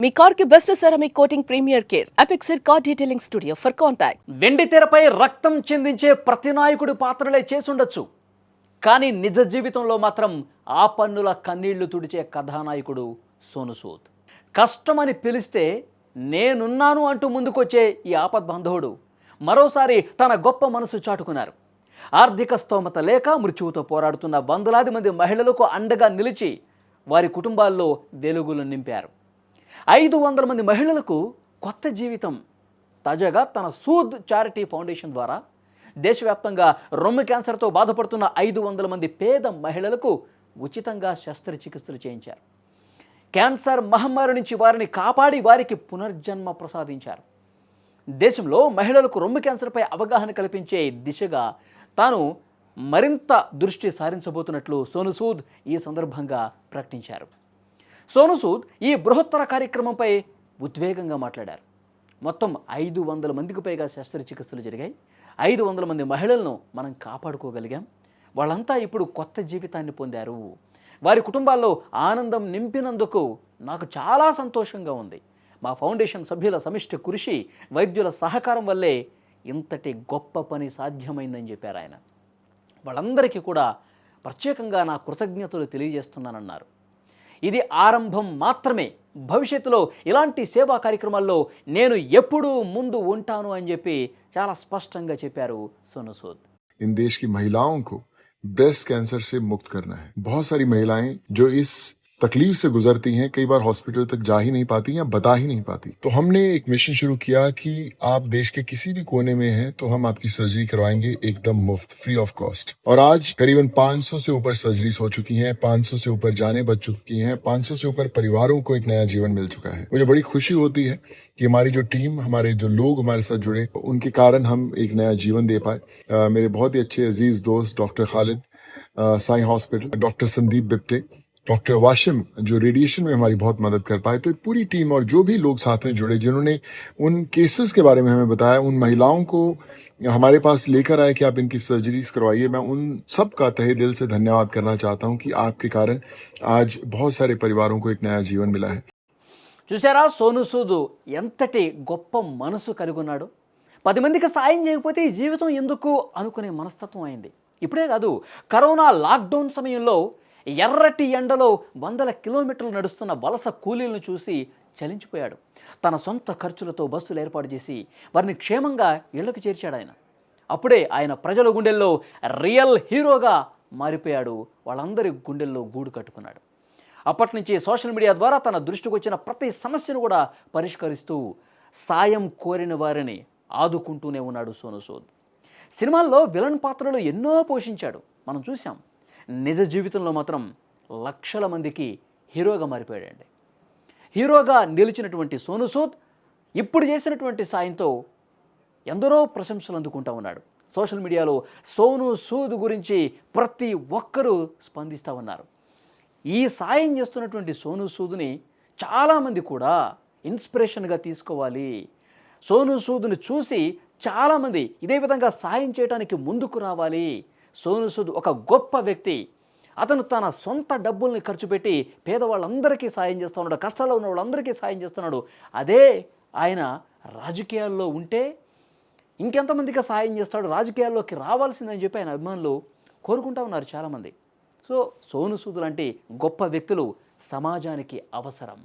మీ car కి best ceramic coating premier care అపెక్సర్ car detailing studio for contact. వెండి తెరపై రక్తం చిందించే ప్రతి నాయకుడి పాత్రలే చేసుండొచ్చు, కానీ నిజ జీవితంలో మాత్రం ఆ పన్నుల కన్నీళ్లు తుడిచే కథానాయకుడు సోను సూద్. కష్టమని పిలిస్తే నేనున్నాను అంటూ ముందుకొచ్చే ఈ ఆపద్బాంధవుడు మరోసారి తన గొప్ప మనసు చాటుకున్నారు. ఆర్థిక స్తోమత లేక మృత్యువుతో పోరాడుతున్న వందలాది మంది మహిళలకు అండగా నిలిచి వారి కుటుంబాల్లో వెలుగులు నింపారు. 500 మంది మహిళలకు కొత్త జీవితం. తాజాగా తన సూద్ చారిటీ ఫౌండేషన్ ద్వారా దేశవ్యాప్తంగా రొమ్ము క్యాన్సర్తో బాధపడుతున్న 500 మంది పేద మహిళలకు ఉచితంగా శస్త్రచికిత్సలు చేయించారు. క్యాన్సర్ మహమ్మారి నుంచి వారిని కాపాడి వారికి పునర్జన్మ ప్రసాదించారు. దేశంలో మహిళలకు రొమ్ము క్యాన్సర్పై అవగాహన కల్పించే దిశగా తాను మరింత దృష్టి సారించబోతున్నట్లు సోను సూద్ ఈ సందర్భంగా ప్రకటించారు. సోను సూద్ ఈ బృహత్తర కార్యక్రమంపై ఉద్వేగంగా మాట్లాడారు. మొత్తం 500 మందికి పైగా శస్త్రచికిత్సలు జరిగాయి. 500 మంది మహిళలను మనం కాపాడుకోగలిగాం. వాళ్ళంతా ఇప్పుడు కొత్త జీవితాన్ని పొందారు. వారి కుటుంబాల్లో ఆనందం నింపినందుకు నాకు చాలా సంతోషంగా ఉంది. మా ఫౌండేషన్ సభ్యుల సమిష్టి కృషి, వైద్యుల సహకారం వల్లే ఇంతటి గొప్ప పని సాధ్యమైందని చెప్పారు ఆయన. వాళ్ళందరికీ కూడా ప్రత్యేకంగా నా కృతజ్ఞతలు తెలియజేస్తున్నానన్నారు. ఇది ఆరంభం మాత్రమే. భవిష్యత్తులో ఇలాంటి సేవా కార్యక్రమాల్లో నేను ఎప్పుడూ ముందు ఉంటాను అని చెప్పి చాలా స్పష్టంగా చెప్పారు సోను సూద్. इन देश की महिलाओं को ब्रेस्ट कैंसर से मुक्त करना है. बहुत सारी महिलाएं जो इस तकलीफ से गुजरती हैं, कई बार हॉस्पिटल तक जा ही नहीं पाती या बता ही नहीं पाती. तो हमने एक मिशन शुरू किया कि आप देश के किसी भी कोने में हैं तो हम आपकी सर्जरी करवाएंगे एकदम मुफ्त, फ्री ऑफ कॉस्ट. और आज करीबन 500 से ऊपर सर्जरीज हो चुकी हैं, 500 से ऊपर जाने बच चुकी हैं, 500 से ऊपर परिवारों को एक नया जीवन मिल चुका है. मुझे बड़ी खुशी होती है कि हमारी जो टीम, हमारे जो लोग हमारे साथ जुड़े, उनके कारण हम एक नया जीवन दे पाए. मेरे बहुत ही अच्छे अजीज दोस्त doctor Khalid, Sai hospital, doctor Sandeep Bipte, doctor Wasim जो रेडिएशन में हमारी बहुत मदद कर पाए. तो पूरी टीम और जो भी लोग साथ में जुड़े, जिन्होंने उन केसेस के बारे में हमें बताया, उन महिलाओं को हमारे पास लेकर आए कि आप इनकी सर्जरीज करवाइए, मैं उन सब का तहे दिल से धन्यवाद करना चाहता हूं कि आपके कारण आज बहुत सारे परिवारों को एक नया जीवन मिला है. చూసారా సోను సూద్ ఎంతటి గొప్ప మనసు కలిగి ఉన్నాడు. 10 మందికి సాయం చేయకపోతే ఈ జీవితం ఎందుకు అనుకునే మనస్తత్వం అయింది. ఇప్పుడే కాదు, కరోనా లాక్డౌన్ సమయంలో ఎర్రటి ఎండలో 100 కిలోమీటర్లు నడుస్తున్న వలస కూలీలను చూసి చలించిపోయాడు. తన సొంత ఖర్చులతో బస్సులు ఏర్పాటు చేసి వారిని క్షేమంగా ఇళ్లకు చేర్చాడు ఆయన. అప్పుడే ఆయన ప్రజల గుండెల్లో రియల్ హీరోగా మారిపోయాడు. వాళ్ళందరి గుండెల్లో గూడు కట్టుకున్నాడు. అప్పటి నుంచి సోషల్ మీడియా ద్వారా తన దృష్టికి వచ్చిన ప్రతి సమస్యను కూడా పరిష్కరిస్తూ సాయం కోరిన వారిని ఆదుకుంటూనే ఉన్నాడు సోను సూద్. సినిమాల్లో విలన్ పాత్రలు ఎన్నో పోషించాడు, మనం చూసాం. నిజ జీవితంలో మాత్రం లక్షల మందికి హీరోగా మారిపోయాడండి. హీరోగా నిలిచినటువంటి సోను సూద్ ఇప్పుడు చేసినటువంటి సాయంతో ఎందరో ప్రశంసలు అందుకుంటూ ఉన్నాడు. సోషల్ మీడియాలో సోను సూద్ గురించి ప్రతి ఒక్కరూ స్పందిస్తూ ఉన్నారు. ఈ సాయం చేస్తున్నటువంటి సోను సూద్ని చాలామంది కూడా ఇన్స్పిరేషన్గా తీసుకోవాలి. సోను సూద్ని చూసి చాలామంది ఇదే విధంగా సాయం చేయడానికి ముందుకు రావాలి. సోను సూద్ ఒక గొప్ప వ్యక్తి. అతను తన సొంత డబ్బుల్ని ఖర్చు పెట్టి పేదవాళ్ళందరికీ సాయం చేస్తున్నాడు, కష్టాల్లో ఉన్న వాళ్ళందరికీ సాయం చేస్తున్నాడు. అదే ఆయన రాజకీయాల్లో ఉంటే ఇంకెంతమందికి సాయం చేస్తాడు, రాజకీయాల్లోకి రావాల్సిందని చెప్పి ఆయన అభిమానులు కోరుకుంటూ ఉన్నారు చాలామంది. సో సోను సూద్ లాంటి గొప్ప వ్యక్తులు సమాజానికి అవసరం.